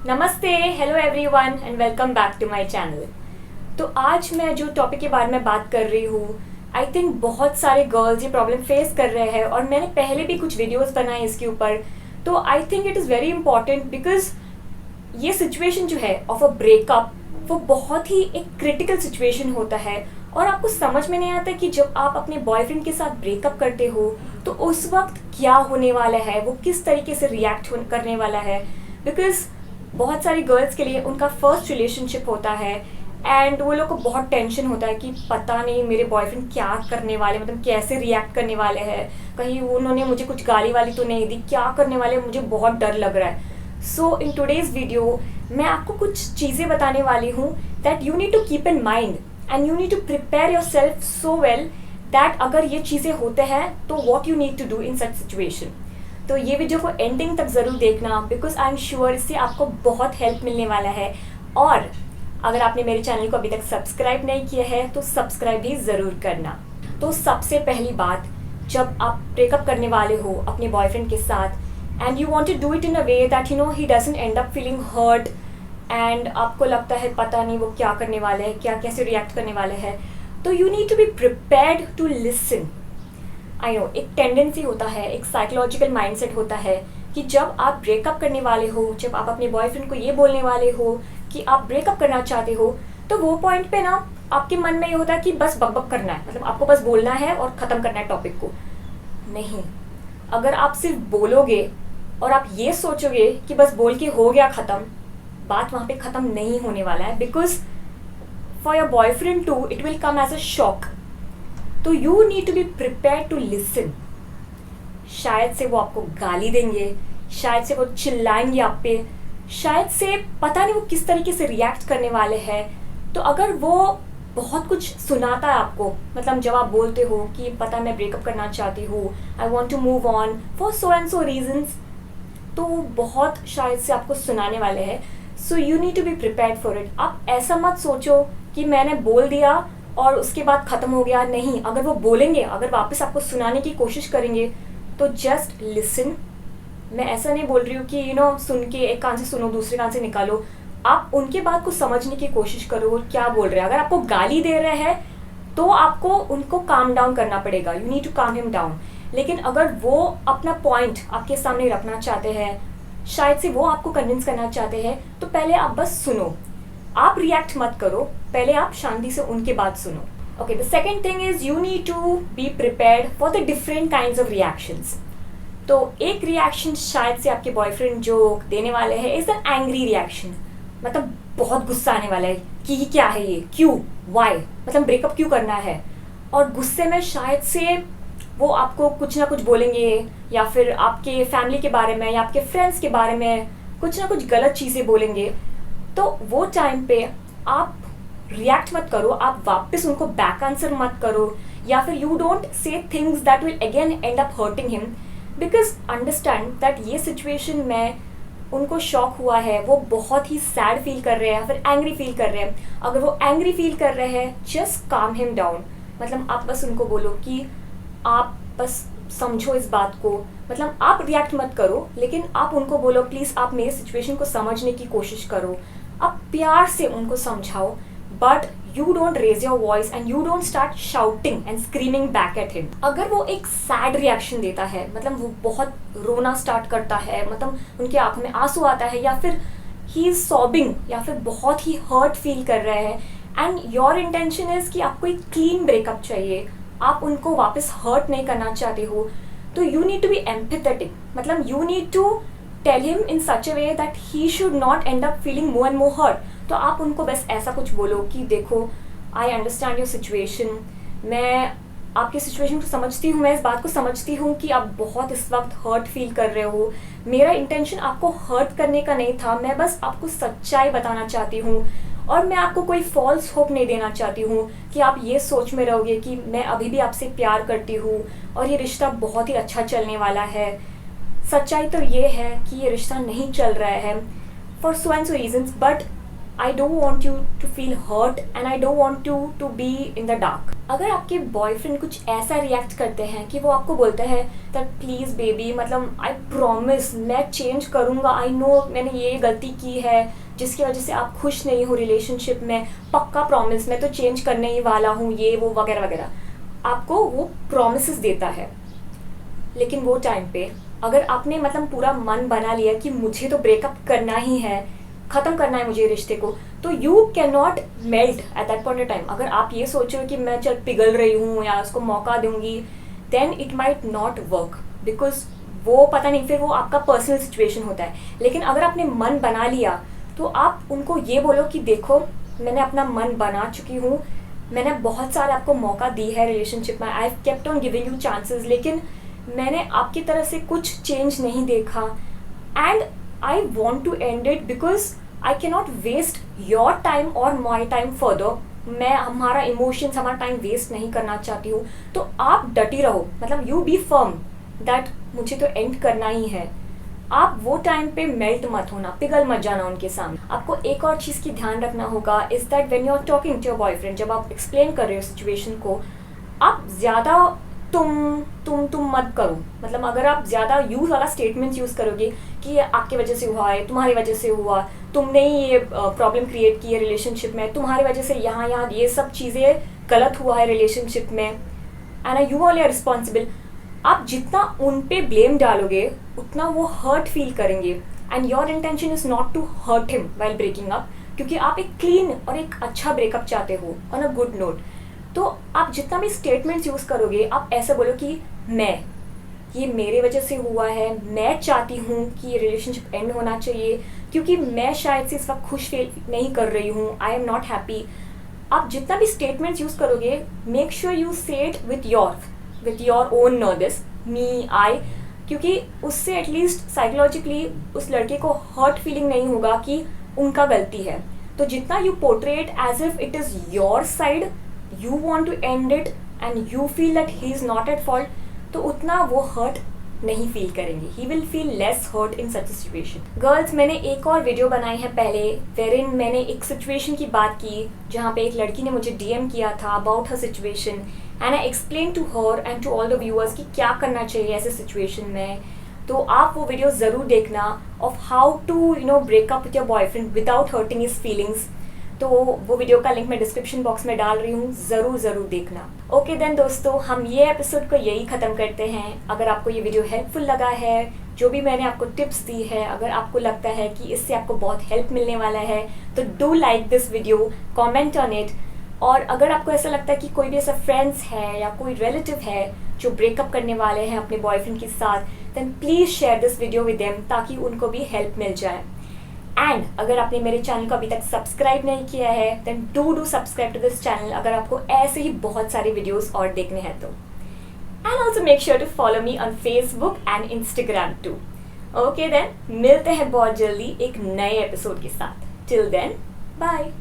नमस्ते, hello everyone and welcome back to my channel. तो आज मैं जो टॉपिक के बारे में बात कर रही हूँ, आई थिंक बहुत सारे गर्ल्स ये प्रॉब्लम फेस कर रहे हैं और मैंने पहले भी कुछ वीडियोस बनाए इसके ऊपर। तो I think it is very important because ये सिचुएशन जो है ऑफ अ ब्रेकअप वो बहुत ही एक क्रिटिकल सिचुएशन होता है और आपको समझ में नहीं आता कि जब आप अपने बॉयफ्रेंड के साथ ब्रेकअप करते हो तो उस वक्त क्या होने वाला है, वो किस तरीके से रिएक्ट करने वाला है। बिकॉज बहुत सारी गर्ल्स के लिए उनका फर्स्ट रिलेशनशिप होता है एंड वो लोग को बहुत टेंशन होता है कि पता नहीं मेरे बॉयफ्रेंड क्या करने वाले, मतलब कैसे रिएक्ट करने वाले हैं, कहीं उन्होंने मुझे कुछ गाली वाली तो नहीं दी, क्या करने वाले, मुझे बहुत डर लग रहा है। सो इन टुडेज वीडियो मैं आपको कुछ चीज़ें बताने वाली हूँ that you need to keep in mind and you need to prepare yourself so well that अगर ये चीज़ें होते हैं तो what you need to do in such situation. तो ये वीडियो को एंडिंग तक ज़रूर देखना बिकॉज आई एम श्योर इससे आपको बहुत हेल्प मिलने वाला है। और अगर आपने मेरे चैनल को अभी तक सब्सक्राइब नहीं किया है तो सब्सक्राइब भी ज़रूर करना। तो सबसे पहली बात, जब आप ब्रेकअप करने वाले हो अपने बॉयफ्रेंड के साथ and you want to do it in a way that he doesn't end up feeling hurt and आपको लगता है पता नहीं वो क्या करने वाले हैं, क्या कैसे रिएक्ट करने वाले हैं, तो you need to be prepared to listen. I know एक टेंडेंसी होता है, एक साइकोलॉजिकल माइंडसेट होता है कि जब आप ब्रेकअप करने वाले हो, जब आप अपने बॉयफ्रेंड को ये बोलने वाले हो कि आप ब्रेकअप करना चाहते हो, तो वो पॉइंट पे ना आपके मन में ये होता है कि बस बकबक करना है, मतलब आपको बस बोलना है और ख़त्म करना है टॉपिक को। नहीं, अगर आप सिर्फ बोलोगे और आप ये सोचोगे कि बस बोल के हो गया ख़त्म, बात वहाँ पे ख़त्म नहीं होने वाला है। Because for your boyfriend too it will come as a shock. तो you need to be prepare to listen. शायद से वो आपको गाली देंगे, शायद से वो चिल्लाएंगे आप पे, शायद से पता नहीं वो किस तरीके से रिएक्ट करने वाले हैं। तो अगर वो बहुत कुछ सुनाता है आपको, मतलब जब आप बोलते हो कि पता मैं ब्रेकअप करना चाहती हूँ, I want to move on for so and so reasons, तो बहुत शायद से आपको सुनाने वाले हैं। So you need to be prepared for it. आप ऐसा मत सोचो कि मैंने बोल दिया और उसके बाद ख़त्म हो गया। नहीं, अगर वो बोलेंगे, अगर वापस आपको सुनाने की कोशिश करेंगे तो जस्ट लिसन। मैं ऐसा नहीं बोल रही हूँ कि सुन के एक कान से सुनो दूसरे कान से निकालो। आप उनके बात को समझने की कोशिश करो, वो क्या बोल रहे हैं। अगर आपको गाली दे रहे हैं तो आपको उनको काम डाउन करना पड़ेगा, यू नीड टू काम हिम डाउन। लेकिन अगर वो अपना पॉइंट आपके सामने रखना चाहते हैं, शायद से वो आपको कन्विंस करना चाहते हैं, तो पहले आप बस सुनो, आप रिएक्ट मत करो, पहले आप शांति से उनकी बात सुनो। Okay, the second thing is you need to be prepared for the different kinds of reactions. तो एक रिएक्शन शायद से आपके बॉयफ्रेंड जो देने वाले हैं इज एन एंग्री रिएक्शन, मतलब बहुत गुस्सा आने वाला है कि ये क्या है, ये क्यों, वाई, मतलब ब्रेकअप क्यों करना है। और गुस्से में शायद से वो आपको कुछ ना कुछ बोलेंगे या फिर आपके फैमिली के बारे में या आपके फ्रेंड्स के बारे में कुछ ना कुछ गलत चीज़ें बोलेंगे। तो वो टाइम पे आप रिएक्ट मत करो, आप वापस उनको बैक आंसर मत करो या फिर you don't say things that will again and up hurting him. Because understand that ये सिचुएशन में उनको शॉक हुआ है, वो बहुत ही सैड फील कर रहे हैं या फिर एंग्री फील कर रहे हैं। अगर वो एंग्री फील कर रहे हैं जस्ट काम हिम डाउन, मतलब आप बस उनको बोलो कि आप बस समझो इस बात को, मतलब आप रिएक्ट मत करो लेकिन आप उनको बोलो प्लीज़ आप मेरी सिचुएशन को समझने की कोशिश करो। आप प्यार से उनको समझाओ but you don't raise your voice and you don't start shouting and screaming back at him. अगर वो एक सैड रिएक्शन देता है, मतलब वो बहुत रोना स्टार्ट करता है, मतलब उनकी आंखों में आंसू आता है या फिर ही इज सॉबिंग या फिर बहुत ही हर्ट फील कर रहे हैं एंड योर इंटेंशन इज कि आपको एक क्लीन ब्रेकअप चाहिए, आप उनको वापस हर्ट नहीं करना चाहते हो, तो you need to be empathetic. मतलब you need to tell him in such a way that he should not end up feeling more and more hurt. तो आप उनको बस ऐसा कुछ बोलो कि देखो आई अंडरस्टैंड योर सिचुएशन, मैं आपकी सिचुएशन को समझती हूँ, मैं इस बात को समझती हूँ कि आप बहुत इस वक्त हर्ट फील कर रहे हो, मेरा इंटेंशन आपको हर्ट करने का नहीं था, मैं बस आपको सच्चाई बताना चाहती हूँ और मैं आपको कोई फॉल्स होप नहीं देना चाहती हूँ कि आप ये सोच में रहोगे कि मैं अभी भी आपसे प्यार करती हूँ और ये रिश्ता बहुत ही अच्छा चलने वाला है। सच्चाई तो ये है कि ये रिश्ता नहीं चल रहा है for so and so reasons, but I don't want you to feel hurt and I don't want you to be in the dark. अगर आपके बॉयफ्रेंड कुछ ऐसा रिएक्ट करते हैं कि वो आपको बोलते हैं दैट प्लीज़ बेबी, मतलब आई प्रॉमिस मैं चेंज करूँगा, आई नो मैंने ये गलती की है जिसकी वजह से आप खुश नहीं हो रिलेशनशिप में, पक्का प्रॉमिस मैं तो चेंज करने ही वाला हूँ, ये वो वगैरह वगैरह, आपको वो प्रॉमिसेस देता है। लेकिन वो टाइम पे अगर आपने मतलब पूरा मन बना लिया कि मुझे तो ब्रेकअप करना ही है, ख़त्म करना है मुझे रिश्ते को, तो you can not melt at that point of time. अगर आप ये सोचो कि मैं चल पिघल रही हूँ या उसको मौका दूंगी, then it might not work, because वो पता नहीं, फिर वो आपका पर्सनल सिचुएशन होता है। लेकिन अगर आपने मन बना लिया तो आप उनको ये बोलो कि देखो मैंने अपना मन बना चुकी हूँ, मैंने बहुत सारे आपको मौका दी है रिलेशनशिप में, I have kept on giving you chances, लेकिन मैंने आपकी तरफ से कुछ चेंज नहीं देखा and I want to end it because I can not waste your time और माई टाइम फर्दर। मैं हमारा इमोशंस, हमारा टाइम वेस्ट नहीं करना चाहती हूँ। तो आप डटी रहो, मतलब यू बी फर्म दैट मुझे तो एंड करना ही है। आप वो टाइम पे मेल्ट मत होना, पिघल मत जाना उनके सामने। आपको एक और चीज़ की ध्यान रखना होगा is that when you are talking to your boyfriend, जब आप एक्सप्लेन कर रहे हो सिचुएशन को, आप ज़्यादा तुम मत करो। मतलब अगर आप ज़्यादा यूज वाला स्टेटमेंट्स यूज़ करोगे कि ये आपके वजह से हुआ है, तुम्हारी वजह से हुआ, तुमने ही ये प्रॉब्लम क्रिएट की है रिलेशनशिप में, तुम्हारी वजह से यहाँ ये सब चीज़ें गलत हुआ है रिलेशनशिप में and you all are responsible, आप जितना उन पे ब्लेम डालोगे उतना वो हर्ट फील करेंगे and your intention is not to hurt him while breaking up, क्योंकि आप एक क्लीन और एक अच्छा ब्रेकअप चाहते हो ऑन अ गुड नोट। तो आप जितना भी स्टेटमेंट्स यूज़ करोगे, आप ऐसा बोलो कि ये मेरे वजह से हुआ है, मैं चाहती हूँ कि ये रिलेशनशिप एंड होना चाहिए क्योंकि मैं शायद से इस वक्त खुश फील नहीं कर रही हूँ, आई एम नॉट हैप्पी। आप जितना भी स्टेटमेंट्स यूज़ करोगे, make sure you say it with your own nervous me I, क्योंकि उससे एटलीस्ट साइकोलॉजिकली उस लड़के को हर्ट फीलिंग नहीं होगा कि उनका गलती है। तो जितना you portrait as if it is your side, you want to end it and you feel that he is not at fault, तो उतना वो हर्ट नहीं फील करेंगे, he will feel less hurt in such a situation. Girls, मैंने एक और video बनाई है पहले wherein मैंने एक सिचुएशन की बात की जहाँ पे एक लड़की ने मुझे DM किया था about her situation and I explained to her and to all the viewers कि क्या करना चाहिए ऐसे सिचुएशन में। तो आप वो वीडियो ज़रूर देखना of how to break up with your boyfriend without hurting his feelings। तो वो वीडियो का लिंक मैं डिस्क्रिप्शन बॉक्स में डाल रही हूँ, ज़रूर देखना। ओके देन दोस्तों, हम ये एपिसोड को यही ख़त्म करते हैं। अगर आपको ये वीडियो हेल्पफुल लगा है, जो भी मैंने आपको टिप्स दी है, अगर आपको लगता है कि इससे आपको बहुत हेल्प मिलने वाला है, तो do like this video, comment on it. और अगर आपको ऐसा लगता है कि कोई भी ऐसा फ्रेंड्स है या कोई रिलेटिव है जो ब्रेकअप करने वाले हैं अपने बॉयफ्रेंड के साथ, then please share this video with them ताकि उनको भी हेल्प मिल जाए। एंड अगर आपने मेरे चैनल को अभी तक सब्सक्राइब नहीं किया है, then do subscribe to this channel अगर आपको ऐसे ही बहुत सारे वीडियोस और देखने हैं तो। And also make sure to follow me on Facebook and Instagram too. Okay then, मिलते हैं बहुत जल्दी एक नए एपिसोड के साथ। Till then, bye.